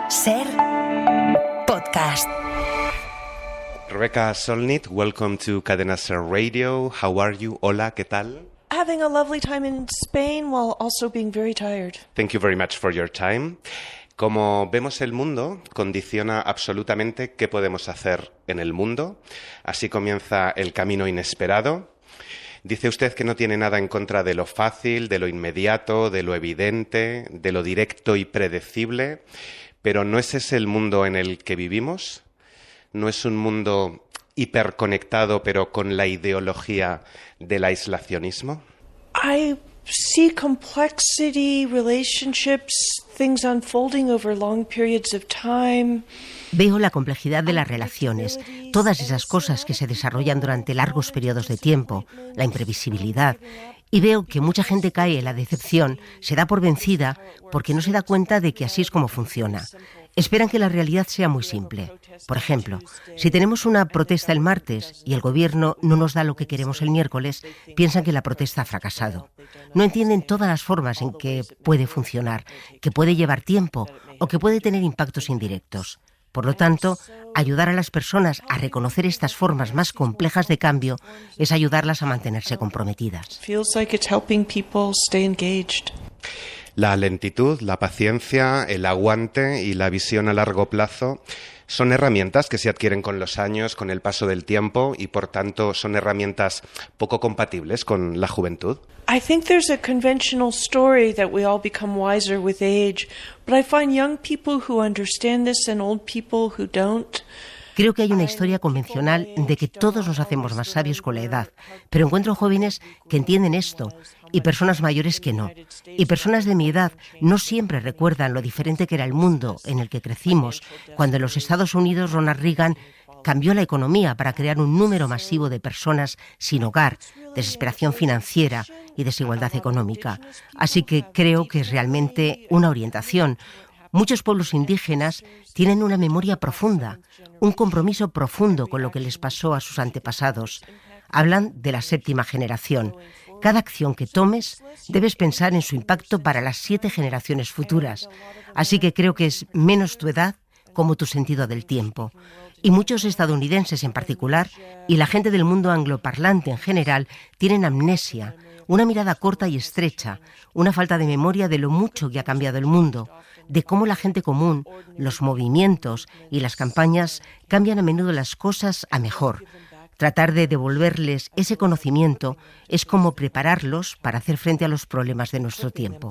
Ser podcast. Rebecca Solnit, welcome to Cadena Ser Radio. How are you? Hola, ¿qué tal? Having a lovely time in Spain while also being very tired. Thank you very much for your time. Como vemos, el mundo condiciona absolutamente qué podemos hacer en el mundo. Así comienza el camino inesperado. Dice usted que no tiene nada en contra de lo fácil, de lo inmediato, de lo evidente, de lo directo y predecible, pero ¿no es ese el mundo en el que vivimos? ¿No es un mundo hiperconectado pero con la ideología del aislacionismo? I see complexity, relationships, things unfolding over long periods of time. Veo la complejidad de las relaciones, todas esas cosas que se desarrollan durante largos periodos de tiempo, la imprevisibilidad, y veo que mucha gente cae en la decepción, se da por vencida porque no se da cuenta de que así es como funciona. Esperan que la realidad sea muy simple. Por ejemplo, si tenemos una protesta el martes y el gobierno no nos da lo que queremos el miércoles, piensan que la protesta ha fracasado. No entienden todas las formas en que puede funcionar, que puede llevar tiempo o que puede tener impactos indirectos. Por lo tanto, ayudar a las personas a reconocer estas formas más complejas de cambio es ayudarlas a mantenerse comprometidas. Feels like it's helping people stay engaged. La lentitud, la paciencia, el aguante y la visión a largo plazo son herramientas que se adquieren con los años, con el paso del tiempo, y por tanto son herramientas poco compatibles con la juventud. I think there's a conventional story that we all become wiser with age, but I find young people who understand this and old people who don't. Creo que hay una historia convencional de que todos nos hacemos más sabios con la edad, pero encuentro jóvenes que entienden esto y personas mayores que no. Y personas de mi edad no siempre recuerdan lo diferente que era el mundo en el que crecimos cuando en los Estados Unidos Ronald Reagan cambió la economía para crear un número masivo de personas sin hogar, desesperación financiera y desigualdad económica. Así que creo que es realmente una orientación. Muchos pueblos indígenas tienen una memoria profunda, un compromiso profundo con lo que les pasó a sus antepasados. Hablan de la séptima generación. Cada acción que tomes debes pensar en su impacto para las 7 generaciones futuras. Así que creo que es menos tu edad como tu sentido del tiempo. Y muchos estadounidenses en particular, y la gente del mundo angloparlante en general, tienen amnesia, una mirada corta y estrecha, una falta de memoria de lo mucho que ha cambiado el mundo, de cómo la gente común, los movimientos y las campañas cambian a menudo las cosas a mejor. Tratar de devolverles ese conocimiento es como prepararlos para hacer frente a los problemas de nuestro tiempo.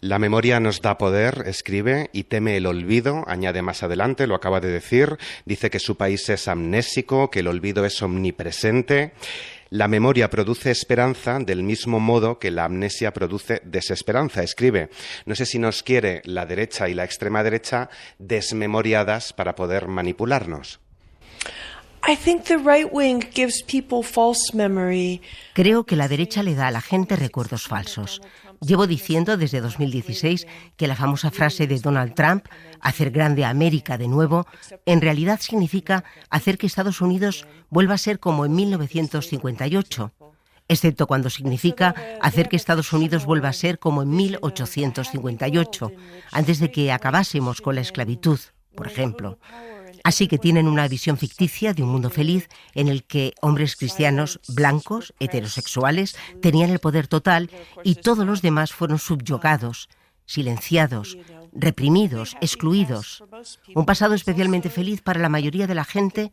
La memoria nos da poder, escribe, y teme el olvido, añade más adelante, lo acaba de decir, dice que su país es amnésico, que el olvido es omnipresente. La memoria produce esperanza del mismo modo que la amnesia produce desesperanza, escribe. No sé si nos quiere la derecha y la extrema derecha desmemoriadas para poder manipularnos. Creo que la derecha le da a la gente recuerdos falsos. Llevo diciendo desde 2016 que la famosa frase de Donald Trump, hacer grande a América de nuevo, en realidad significa hacer que Estados Unidos vuelva a ser como en 1958, excepto cuando significa hacer que Estados Unidos vuelva a ser como en 1858, antes de que acabásemos con la esclavitud, por ejemplo. Así que tienen una visión ficticia de un mundo feliz en el que hombres cristianos blancos, heterosexuales, tenían el poder total y todos los demás fueron subyugados, silenciados, reprimidos, excluidos. Un pasado especialmente feliz para la mayoría de la gente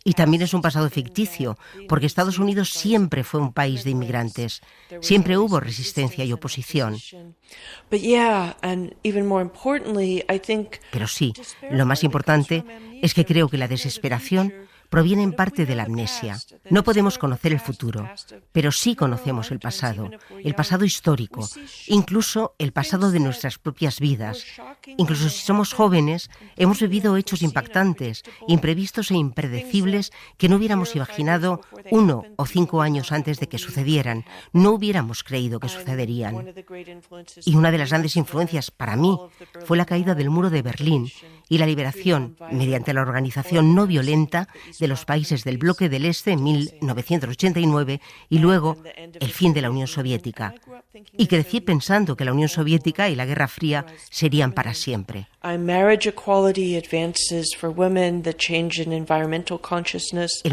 y también es un pasado ficticio, porque Estados Unidos siempre fue un país de inmigrantes. Siempre hubo resistencia y oposición. Pero sí, lo más importante es que creo que la desesperación proviene en parte de la amnesia. No podemos conocer el futuro, pero sí conocemos el pasado histórico, incluso el pasado de nuestras propias vidas. Incluso si somos jóvenes, hemos vivido hechos impactantes, imprevistos e impredecibles que no hubiéramos imaginado 1 o 5 años antes de que sucedieran. No hubiéramos creído que sucederían. Y una de las grandes influencias para mí fue la caída del muro de Berlín y la liberación, mediante la organización no violenta, de los países del bloque del Este en 1989 y luego el fin de la Unión Soviética. Y crecí pensando que la Unión Soviética y la Guerra Fría serían para siempre. El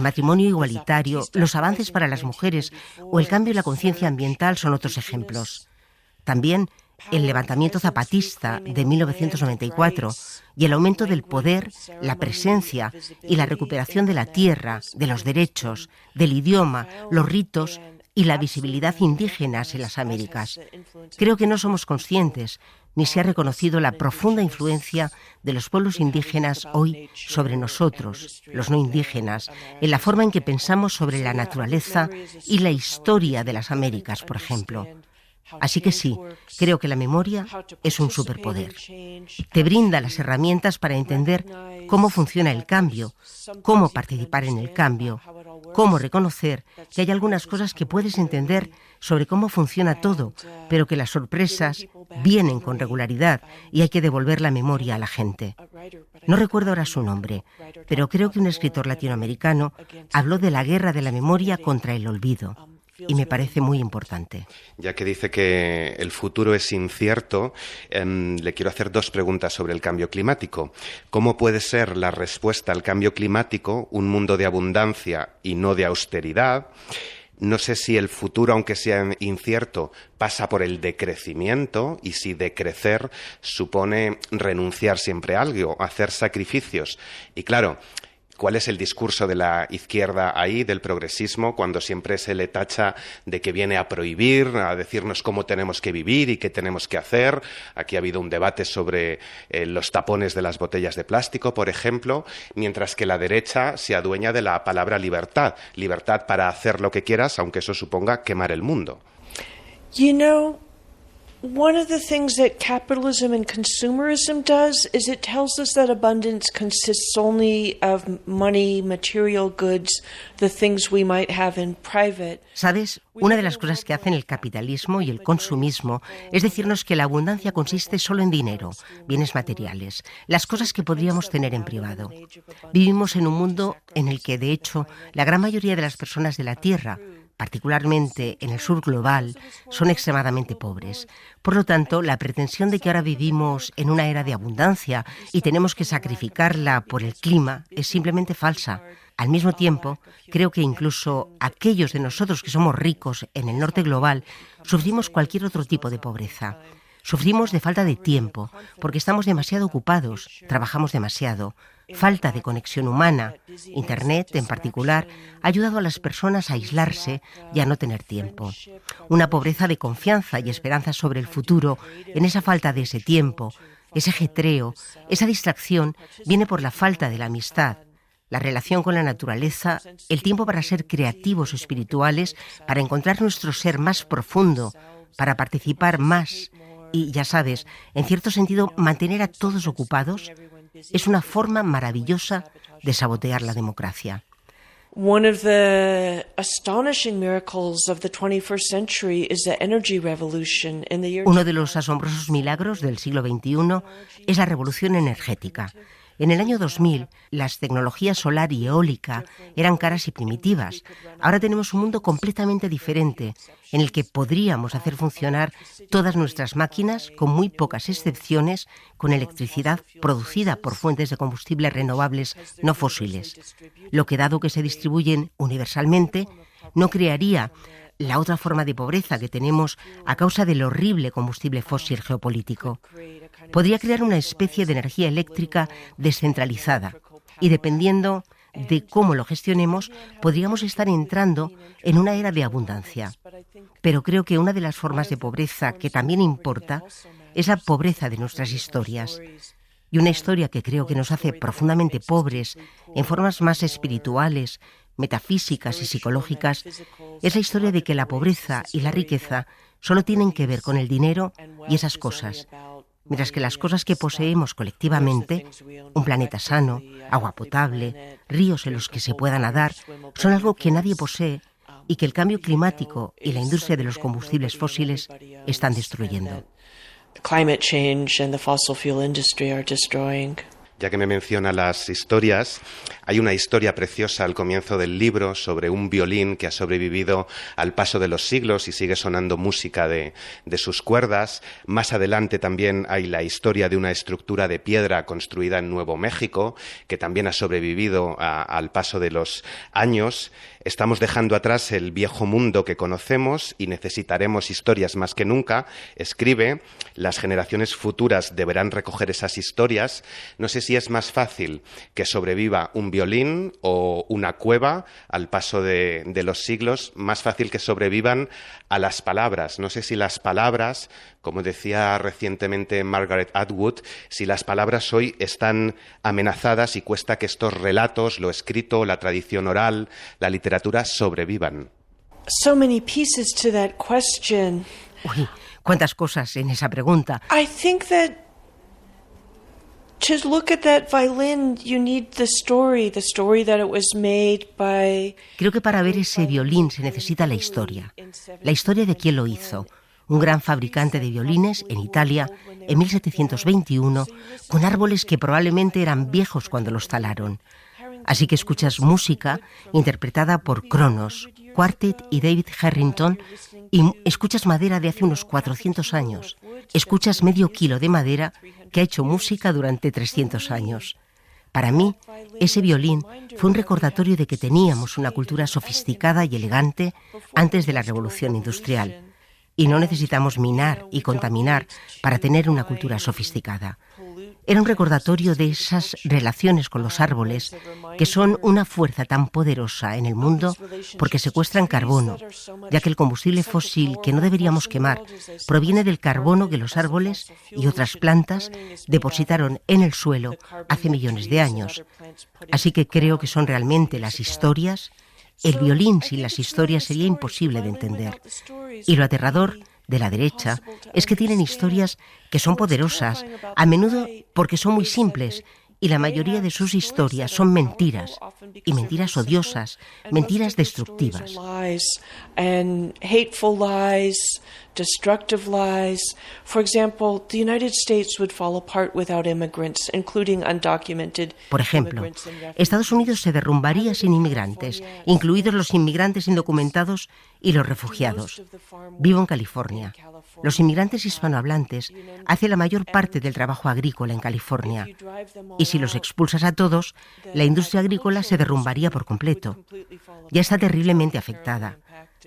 matrimonio igualitario, los avances para las mujeres o el cambio en la conciencia ambiental son otros ejemplos. También el levantamiento zapatista de 1994 y el aumento del poder, la presencia y la recuperación de la tierra, de los derechos, del idioma, los ritos y la visibilidad indígenas en las Américas. Creo que no somos conscientes ni se ha reconocido la profunda influencia de los pueblos indígenas hoy sobre nosotros, los no indígenas, en la forma en que pensamos sobre la naturaleza y la historia de las Américas, por ejemplo. Así que sí, creo que la memoria es un superpoder. Te brinda las herramientas para entender cómo funciona el cambio, cómo participar en el cambio, cómo reconocer que hay algunas cosas que puedes entender sobre cómo funciona todo, pero que las sorpresas vienen con regularidad y hay que devolver la memoria a la gente. No recuerdo ahora su nombre, pero creo que un escritor latinoamericano habló de la guerra de la memoria contra el olvido. Y me parece muy importante. Ya que dice que el futuro es incierto, le quiero hacer dos preguntas sobre el cambio climático. ¿Cómo puede ser la respuesta al cambio climático un mundo de abundancia y no de austeridad? No sé si el futuro, aunque sea incierto, pasa por el decrecimiento y si decrecer supone renunciar siempre a algo, hacer sacrificios. Y claro, ¿cuál es el discurso de la izquierda ahí, del progresismo, cuando siempre se le tacha de que viene a prohibir, a decirnos cómo tenemos que vivir y qué tenemos que hacer? Aquí ha habido un debate sobre los tapones de las botellas de plástico, por ejemplo, mientras que la derecha se adueña de la palabra libertad. Libertad para hacer lo que quieras, aunque eso suponga quemar el mundo. One of the things that capitalism and consumerism does is it tells us that abundance consists only of money, material goods, the things we might have in private. ¿Sabes? Una de las cosas que hacen el capitalismo y el consumismo es decirnos que la abundancia consiste solo en dinero, bienes materiales, las cosas que podríamos tener en privado. Vivimos en un mundo en el que, de hecho, la gran mayoría de las personas de la Tierra, particularmente en el sur global, son extremadamente pobres. Por lo tanto, la pretensión de que ahora vivimos en una era de abundancia y tenemos que sacrificarla por el clima es simplemente falsa. Al mismo tiempo, creo que incluso aquellos de nosotros que somos ricos en el norte global sufrimos cualquier otro tipo de pobreza. Sufrimos de falta de tiempo, porque estamos demasiado ocupados, trabajamos demasiado. Falta de conexión humana. Internet, en particular, ha ayudado a las personas a aislarse y a no tener tiempo. Una pobreza de confianza y esperanza sobre el futuro, en esa falta de ese tiempo, ese ajetreo, esa distracción, viene por la falta de la amistad, la relación con la naturaleza, el tiempo para ser creativos o espirituales, para encontrar nuestro ser más profundo, para participar más y, ya sabes, en cierto sentido, mantener a todos ocupados. Es una forma maravillosa de sabotear la democracia. One of the astonishing miracles of the 21st century is the energy revolution in the year. Uno de los asombrosos milagros del siglo XXI es la revolución energética. En el año 2000, las tecnologías solar y eólica eran caras y primitivas. Ahora tenemos un mundo completamente diferente, en el que podríamos hacer funcionar todas nuestras máquinas, con muy pocas excepciones, con electricidad producida por fuentes de combustibles renovables no fósiles. Lo que, dado que se distribuyen universalmente, no crearía la otra forma de pobreza que tenemos a causa del horrible combustible fósil geopolítico. Podría crear una especie de energía eléctrica descentralizada y, dependiendo de cómo lo gestionemos, podríamos estar entrando en una era de abundancia. Pero creo que una de las formas de pobreza que también importa es la pobreza de nuestras historias. Y una historia que creo que nos hace profundamente pobres en formas más espirituales, metafísicas y psicológicas, es la historia de que la pobreza y la riqueza solo tienen que ver con el dinero y esas cosas, mientras que las cosas que poseemos colectivamente, un planeta sano, agua potable, ríos en los que se pueda nadar, son algo que nadie posee y que el cambio climático y la industria de los combustibles fósiles están destruyendo. Climate change and the fossil fuel industry are destroying. Ya que me menciona las historias, hay una historia preciosa al comienzo del libro sobre un violín que ha sobrevivido al paso de los siglos y sigue sonando música de sus cuerdas. Más adelante también hay la historia de una estructura de piedra construida en Nuevo México, que también ha sobrevivido al paso de los años. Estamos dejando atrás el viejo mundo que conocemos y necesitaremos historias más que nunca. Escribe, las generaciones futuras deberán recoger esas historias. No sé si es más fácil que sobreviva un violín o una cueva al paso de los siglos, más fácil que sobrevivan a las palabras. No sé si las palabras, como decía recientemente Margaret Atwood, si las palabras hoy están amenazadas y cuesta que estos relatos, lo escrito, la tradición oral, la literatura sobrevivan. So many pieces to that question. Uy, cuántas cosas en esa pregunta. I think that to look at that violin, you need the story that it was made by. Creo que para ver ese violín se necesita la historia de quién lo hizo. Un gran fabricante de violines en Italia en 1721, con árboles que probablemente eran viejos cuando los talaron. Así que escuchas música interpretada por Kronos, Quartet y David Harrington, y escuchas madera de hace unos 400 años. Escuchas medio kilo de madera que ha hecho música durante 300 años. Para mí, ese violín fue un recordatorio de que teníamos una cultura sofisticada y elegante antes de la Revolución Industrial. Y no necesitamos minar y contaminar para tener una cultura sofisticada. Era un recordatorio de esas relaciones con los árboles que son una fuerza tan poderosa en el mundo porque secuestran carbono, ya que el combustible fósil que no deberíamos quemar proviene del carbono que los árboles y otras plantas depositaron en el suelo hace millones de años. Así que creo que son realmente las historias. El violín sin las historias sería imposible de entender. Y lo aterrador de la derecha es que tienen historias que son poderosas, a menudo porque son muy simples, y la mayoría de sus historias son mentiras, y mentiras odiosas, mentiras destructivas. Destructive lies. For example, the United States would fall apart without immigrants, including undocumented. Por ejemplo, Estados Unidos se derrumbaría sin inmigrantes, incluidos los inmigrantes indocumentados y los refugiados. Vivo en California. Los inmigrantes hispanohablantes hacen la mayor parte del trabajo agrícola en California. Y si los expulsas a todos, la industria agrícola se derrumbaría por completo. Ya está terriblemente afectada.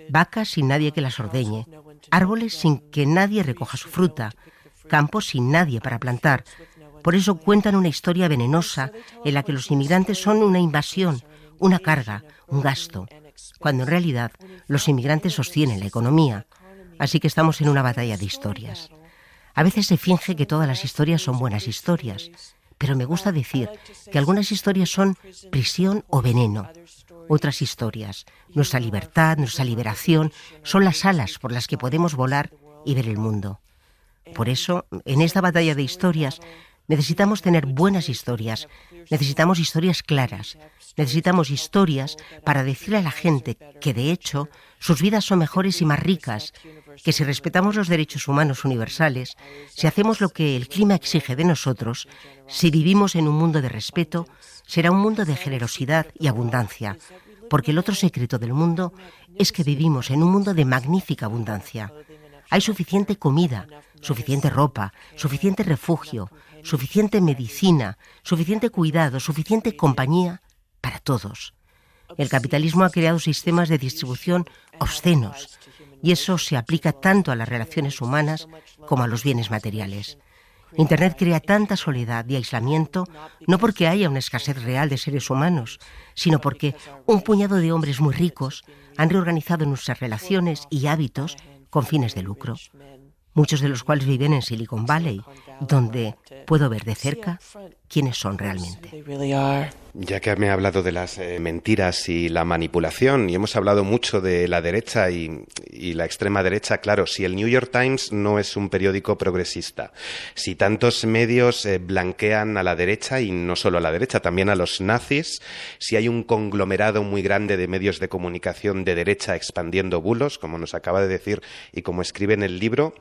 Vacas sin nadie que las ordeñe, árboles sin que nadie recoja su fruta, campos sin nadie para plantar. Por eso cuentan una historia venenosa en la que los inmigrantes son una invasión, una carga, un gasto, cuando en realidad los inmigrantes sostienen la economía. Así que estamos en una batalla de historias. A veces se finge que todas las historias son buenas historias, pero me gusta decir que algunas historias son prisión o veneno. Otras historias, nuestra libertad, nuestra liberación, son las alas por las que podemos volar y ver el mundo. Por eso, en esta batalla de historias, necesitamos tener buenas historias, necesitamos historias claras, necesitamos historias para decirle a la gente que, de hecho, sus vidas son mejores y más ricas, que si respetamos los derechos humanos universales, si hacemos lo que el clima exige de nosotros, si vivimos en un mundo de respeto, será un mundo de generosidad y abundancia, porque el otro secreto del mundo es que vivimos en un mundo de magnífica abundancia. Hay suficiente comida, suficiente ropa, suficiente refugio, suficiente medicina, suficiente cuidado, suficiente compañía para todos. El capitalismo ha creado sistemas de distribución obscenos y eso se aplica tanto a las relaciones humanas como a los bienes materiales. Internet crea tanta soledad y aislamiento no porque haya una escasez real de seres humanos, sino porque un puñado de hombres muy ricos han reorganizado nuestras relaciones y hábitos con fines de lucro, muchos de los cuales viven en Silicon Valley, donde puedo ver de cerca quiénes son realmente. Ya que me ha hablado de las mentiras y la manipulación, y hemos hablado mucho de la derecha y la extrema derecha, claro, si el New York Times no es un periódico progresista, si tantos medios blanquean a la derecha, y no solo a la derecha, también a los nazis, si hay un conglomerado muy grande de medios de comunicación de derecha expandiendo bulos, como nos acaba de decir y como escribe en el libro,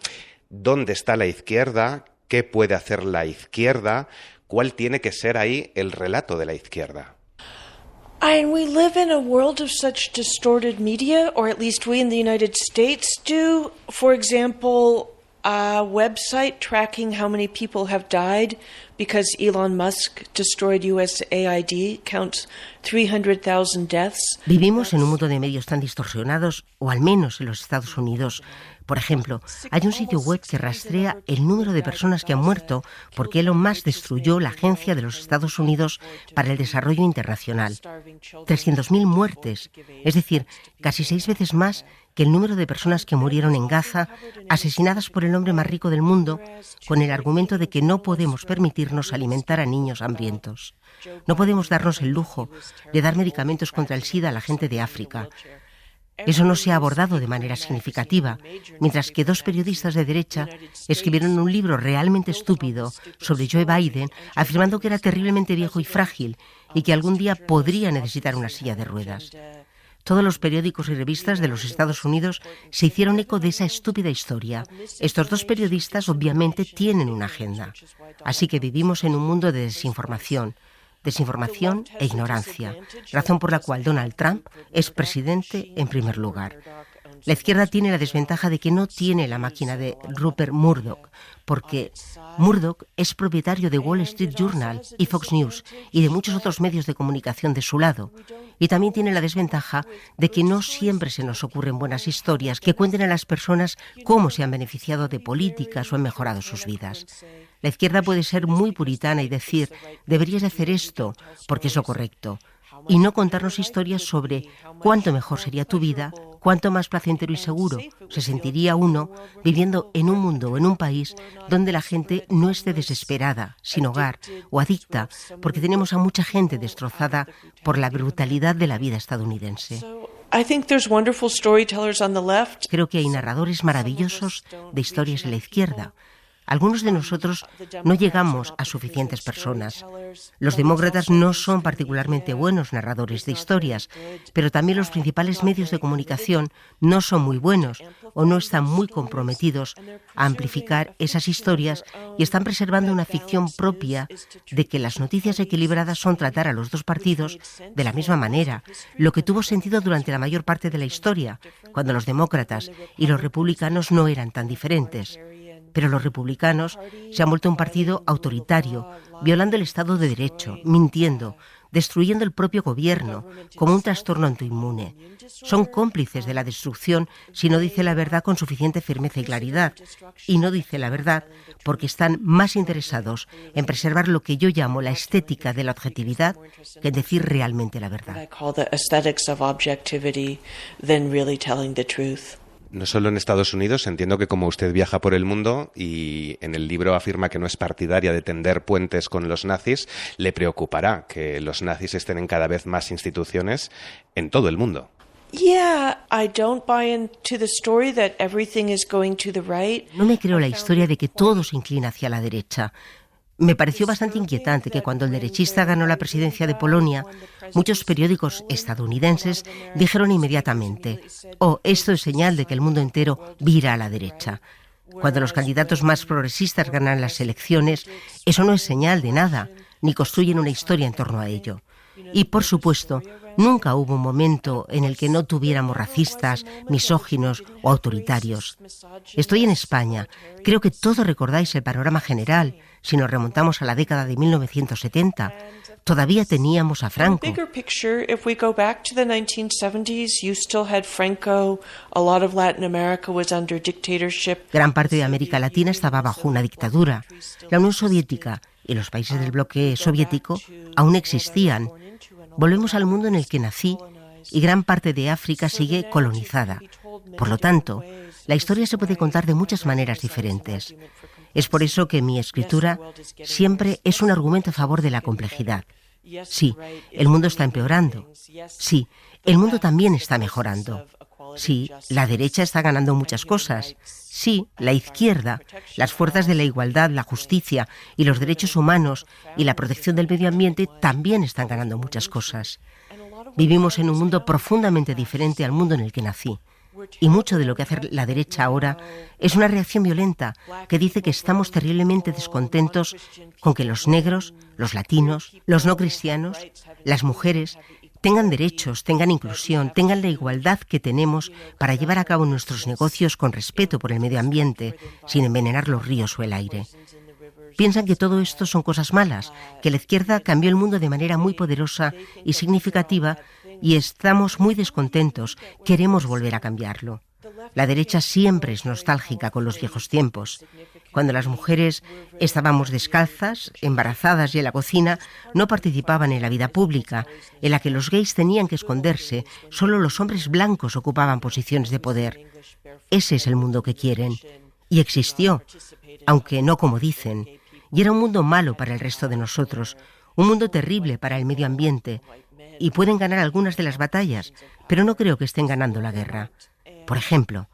¿dónde está la izquierda? ¿Qué puede hacer la izquierda? ¿Cuál tiene que ser ahí el relato de la izquierda? And we live in a world of such distorted media, or at least we in the United States do. For example, a website tracking how many people have died because Elon Musk destroyed USAID counts 300,000 deaths. Vivimos en un mundo de medios tan distorsionados, o al menos en los Estados Unidos. Por ejemplo, hay un sitio web que rastrea el número de personas que han muerto porque Elon Musk destruyó la Agencia de los Estados Unidos para el Desarrollo Internacional. 300.000 muertes, es decir, casi 6 veces más que el número de personas que murieron en Gaza, asesinadas por el hombre más rico del mundo, con el argumento de que no podemos permitirnos alimentar a niños hambrientos. No podemos darnos el lujo de dar medicamentos contra el SIDA a la gente de África. Eso no se ha abordado de manera significativa, mientras que 2 periodistas de derecha escribieron un libro realmente estúpido sobre Joe Biden, afirmando que era terriblemente viejo y frágil y que algún día podría necesitar una silla de ruedas. Todos los periódicos y revistas de los Estados Unidos se hicieron eco de esa estúpida historia. Estos 2 periodistas obviamente tienen una agenda. Así que vivimos en un mundo de desinformación e ignorancia, razón por la cual Donald Trump es presidente en primer lugar. La izquierda tiene la desventaja de que no tiene la máquina de Rupert Murdoch, porque Murdoch es propietario de Wall Street Journal y Fox News y de muchos otros medios de comunicación de su lado. Y también tiene la desventaja de que no siempre se nos ocurren buenas historias que cuenten a las personas cómo se han beneficiado de políticas o han mejorado sus vidas. La izquierda puede ser muy puritana y decir, deberías de hacer esto porque es lo correcto, y no contarnos historias sobre cuánto mejor sería tu vida, cuánto más placentero y seguro se sentiría uno viviendo en un mundo o en un país donde la gente no esté desesperada, sin hogar o adicta, porque tenemos a mucha gente destrozada por la brutalidad de la vida estadounidense. Creo que hay narradores maravillosos de historias en la izquierda. Algunos de nosotros no llegamos a suficientes personas. Los demócratas no son particularmente buenos narradores de historias, pero también los principales medios de comunicación no son muy buenos o no están muy comprometidos a amplificar esas historias y están preservando una ficción propia de que las noticias equilibradas son tratar a los 2 partidos de la misma manera, lo que tuvo sentido durante la mayor parte de la historia, cuando los demócratas y los republicanos no eran tan diferentes. Pero los republicanos se han vuelto un partido autoritario, violando el Estado de Derecho, mintiendo, destruyendo el propio gobierno, como un trastorno autoinmune. Son cómplices de la destrucción si no dice la verdad con suficiente firmeza y claridad. Y no dice la verdad porque están más interesados en preservar lo que yo llamo la estética de la objetividad que en decir realmente la verdad. No solo en Estados Unidos, entiendo que como usted viaja por el mundo y en el libro afirma que no es partidaria de tender puentes con los nazis, le preocupará que los nazis estén en cada vez más instituciones en todo el mundo. No me creo la historia de que todo se inclina hacia la derecha. Me pareció bastante inquietante que cuando el derechista ganó la presidencia de Polonia, muchos periódicos estadounidenses dijeron inmediatamente: «Oh, esto es señal de que el mundo entero vira a la derecha». Cuando los candidatos más progresistas ganan las elecciones, eso no es señal de nada, ni construyen una historia en torno a ello. Y, por supuesto, nunca hubo un momento en el que no tuviéramos racistas, misóginos o autoritarios. Estoy en España. Creo que todos recordáis el panorama general. Si nos remontamos a la década de 1970, todavía teníamos a Franco. Gran parte de América Latina estaba bajo una dictadura. La Unión Soviética y los países del bloque soviético aún existían. Volvemos al mundo en el que nací y gran parte de África sigue colonizada. Por lo tanto, la historia se puede contar de muchas maneras diferentes. Es por eso que mi escritura siempre es un argumento a favor de la complejidad. Sí, el mundo está empeorando. Sí, el mundo también está mejorando. Sí, la derecha está ganando muchas cosas. Sí, la izquierda, las fuerzas de la igualdad, la justicia y los derechos humanos y la protección del medio ambiente también están ganando muchas cosas. Vivimos en un mundo profundamente diferente al mundo en el que nací. Y mucho de lo que hace la derecha ahora es una reacción violenta que dice que estamos terriblemente descontentos con que los negros, los latinos, los no cristianos, las mujeres tengan derechos, tengan inclusión, tengan la igualdad que tenemos para llevar a cabo nuestros negocios con respeto por el medio ambiente, sin envenenar los ríos o el aire. Piensan que todo esto son cosas malas, que la izquierda cambió el mundo de manera muy poderosa y significativa y estamos muy descontentos, queremos volver a cambiarlo. La derecha siempre es nostálgica con los viejos tiempos. Cuando las mujeres estábamos descalzas, embarazadas y en la cocina, no participaban en la vida pública, en la que los gays tenían que esconderse, solo los hombres blancos ocupaban posiciones de poder. Ese es el mundo que quieren. Y existió, aunque no como dicen. Y era un mundo malo para el resto de nosotros, un mundo terrible para el medio ambiente. Y pueden ganar algunas de las batallas, pero no creo que estén ganando la guerra. Por ejemplo,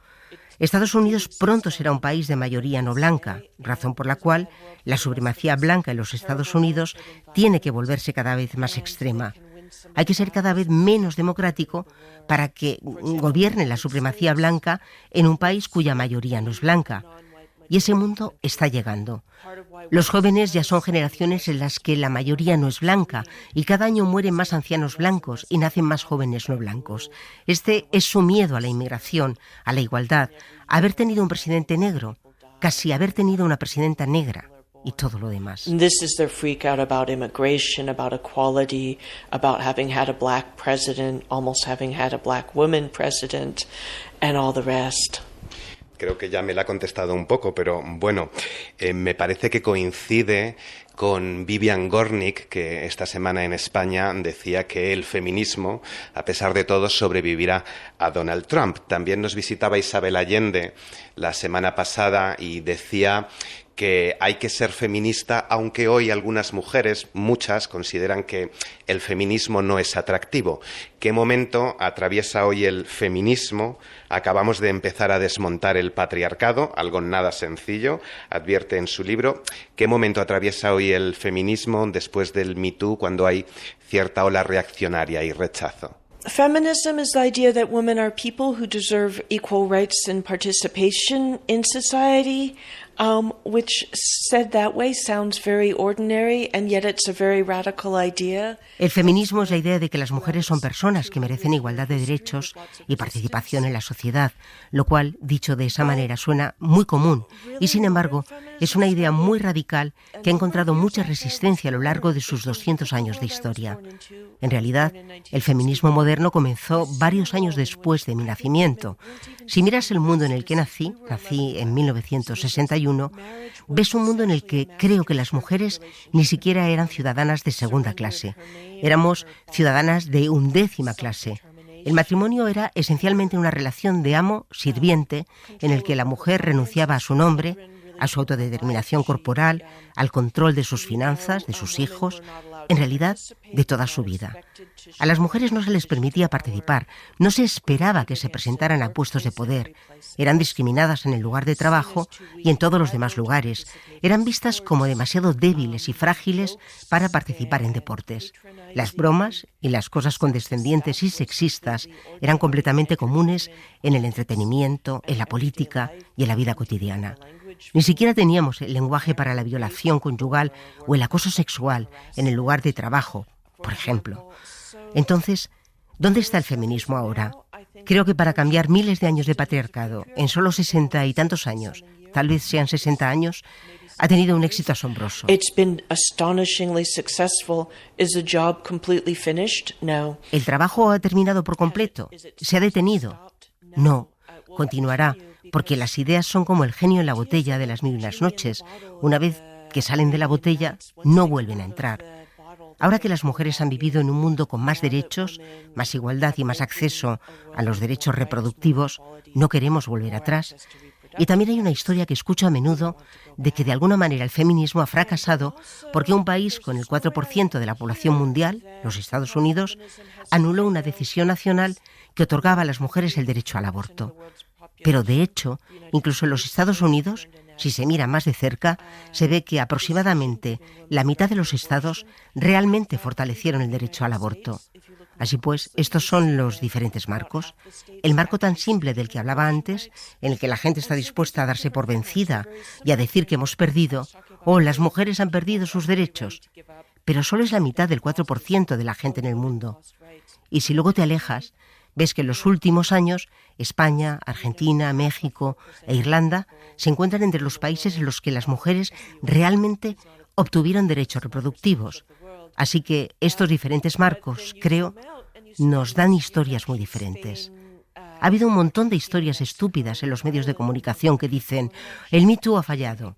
Estados Unidos pronto será un país de mayoría no blanca, razón por la cual la supremacía blanca en los Estados Unidos tiene que volverse cada vez más extrema. Hay que ser cada vez menos democrático para que gobierne la supremacía blanca en un país cuya mayoría no es blanca. Y ese mundo está llegando. Los jóvenes ya son generaciones en las que la mayoría no es blanca y cada año mueren más ancianos blancos y nacen más jóvenes no blancos. Este es su miedo a la inmigración, a la igualdad, a haber tenido un presidente negro, casi haber tenido una presidenta negra y todo lo demás. This is their freak out about immigration, about equality, about having had a black president, almost having had a black woman president, and all the rest. Creo que ya me la ha contestado un poco, pero bueno, me parece que coincide con Vivian Gornick, que esta semana en España decía que el feminismo, a pesar de todo, sobrevivirá a Donald Trump. También nos visitaba Isabel Allende la semana pasada y decía que hay que ser feminista, aunque hoy algunas mujeres, muchas, consideran que el feminismo no es atractivo. ¿Qué momento atraviesa hoy el feminismo? Acabamos de empezar a desmontar el patriarcado, algo nada sencillo, advierte en su libro. ¿Qué momento atraviesa hoy el feminismo después del Me Too, cuando hay cierta ola reaccionaria y rechazo? Feminism is the idea that women are people who deserve equal rights and participation in society, which said that way sounds very ordinary, and yet it's a very radical idea. El feminismo es la idea de que las mujeres son personas que merecen igualdad de derechos y participación en la sociedad, lo cual, dicho de esa manera, suena muy común y, sin embargo, es una idea muy radical que ha encontrado mucha resistencia a lo largo de sus 200 años de historia. En realidad, el feminismo moderno comenzó varios años después de mi nacimiento. Si miras el mundo en el que nací en 1961, ves un mundo en el que creo que las mujeres ni siquiera eran ciudadanas de segunda clase. Éramos ciudadanas de 11ª clase. El matrimonio era esencialmente una relación de amo-sirviente en el que la mujer renunciaba a su nombre, a su autodeterminación corporal, al control de sus finanzas, de sus hijos, en realidad de toda su vida. A las mujeres no se les permitía participar, no se esperaba que se presentaran a puestos de poder. Eran discriminadas en el lugar de trabajo y en todos los demás lugares. Eran vistas como demasiado débiles y frágiles para participar en deportes. Las bromas y las cosas condescendientes y sexistas eran completamente comunes en el entretenimiento, en la política y en la vida cotidiana. Ni siquiera teníamos el lenguaje para la violación conyugal o el acoso sexual en el lugar de trabajo, por ejemplo. Entonces, ¿dónde está el feminismo ahora? Creo que para cambiar miles de años de patriarcado en solo 60 y tantos años, tal vez sean 60 años, ha tenido un éxito asombroso. It's been astonishingly successful. Is the job completely finished? No. ¿El trabajo ha terminado por completo? ¿Se ha detenido? No, continuará, porque las ideas son como el genio en la botella de las mil y unas noches. Una vez que salen de la botella, no vuelven a entrar. Ahora que las mujeres han vivido en un mundo con más derechos, más igualdad y más acceso a los derechos reproductivos, no queremos volver atrás. Y también hay una historia que escucho a menudo de que de alguna manera el feminismo ha fracasado porque un país con el 4% de la población mundial, los Estados Unidos, anuló una decisión nacional que otorgaba a las mujeres el derecho al aborto. Pero de hecho, incluso en los Estados Unidos, si se mira más de cerca, se ve que aproximadamente la mitad de los estados realmente fortalecieron el derecho al aborto. Así pues, estos son los diferentes marcos. El marco tan simple del que hablaba antes, en el que la gente está dispuesta a darse por vencida y a decir que hemos perdido, o las mujeres han perdido sus derechos, pero solo es la mitad del 4% de la gente en el mundo. Y si luego te alejas, ves que en los últimos años España, Argentina, México e Irlanda se encuentran entre los países en los que las mujeres realmente obtuvieron derechos reproductivos. Así que estos diferentes marcos, creo, nos dan historias muy diferentes. Ha habido un montón de historias estúpidas en los medios de comunicación que dicen «el Me Too ha fallado».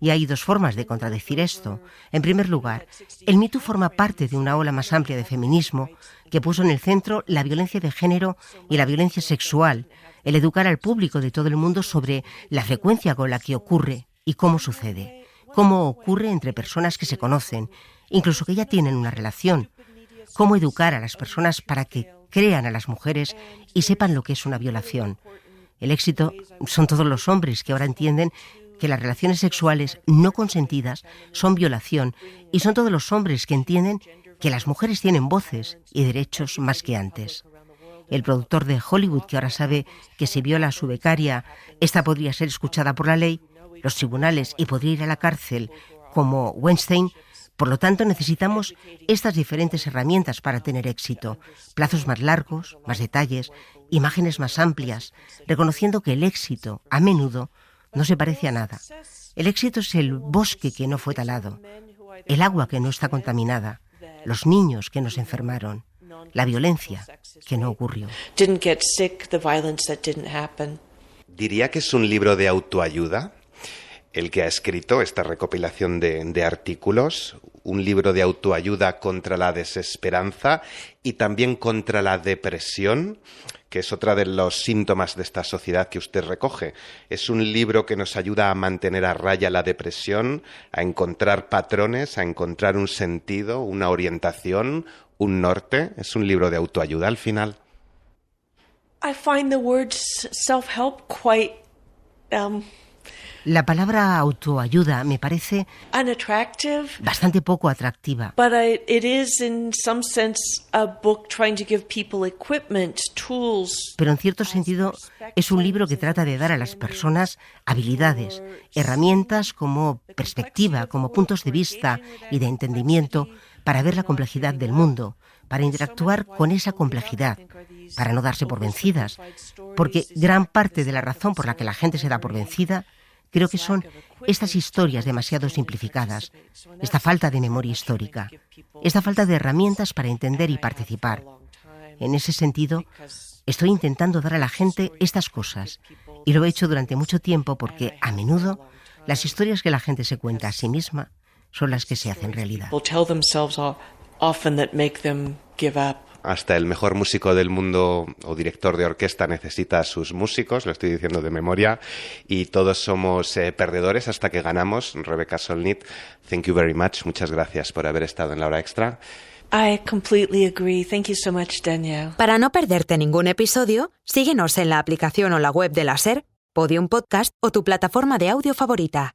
Y hay dos formas de contradecir esto. En primer lugar, el Me Too forma parte de una ola más amplia de feminismo que puso en el centro la violencia de género y la violencia sexual, el educar al público de todo el mundo sobre la frecuencia con la que ocurre y cómo sucede, cómo ocurre entre personas que se conocen, incluso que ya tienen una relación, cómo educar a las personas para que crean a las mujeres y sepan lo que es una violación. El éxito son todos los hombres que ahora entienden que las relaciones sexuales no consentidas son violación y son todos los hombres que entienden que las mujeres tienen voces y derechos más que antes. El productor de Hollywood, que ahora sabe que si viola a su becaria, esta podría ser escuchada por la ley, los tribunales y podría ir a la cárcel, como Weinstein. Por lo tanto, necesitamos estas diferentes herramientas para tener éxito, plazos más largos, más detalles, imágenes más amplias, reconociendo que el éxito, a menudo, no se parece a nada. El éxito es el bosque que no fue talado, el agua que no está contaminada, los niños que no se enfermaron, la violencia que no ocurrió. ¿Diría que es un libro de autoayuda el que ha escrito esta recopilación de artículos? Un libro de autoayuda contra la desesperanza y también contra la depresión, que es otra de los síntomas de esta sociedad que usted recoge. Es un libro que nos ayuda a mantener a raya la depresión, a encontrar patrones, a encontrar un sentido, una orientación, un norte. Es un libro de autoayuda al final. I find the word self-help quite La palabra autoayuda me parece unattractive, bastante poco atractiva. but it is in some sense a book trying to give people equipment, tools. Pero en cierto sentido es un libro que trata de dar a las personas habilidades, herramientas como perspectiva, como puntos de vista y de entendimiento para ver la complejidad del mundo, para interactuar con esa complejidad, para no darse por vencidas, porque gran parte de la razón por la que la gente se da por vencida creo que son estas historias demasiado simplificadas, esta falta de memoria histórica, esta falta de herramientas para entender y participar. En ese sentido, estoy intentando dar a la gente estas cosas, y lo he hecho durante mucho tiempo porque, a menudo, las historias que la gente se cuenta a sí misma son las que se hacen realidad. Hasta el mejor músico del mundo o director de orquesta necesita a sus músicos, lo estoy diciendo de memoria, y todos somos perdedores hasta que ganamos. Rebecca Solnit, thank you very much. Muchas gracias por haber estado en La Hora Extra. I completely agree. Thank you so much, Danielle. Para no perderte ningún episodio, síguenos en la aplicación o la web de la SER, Podium Podcast o tu plataforma de audio favorita.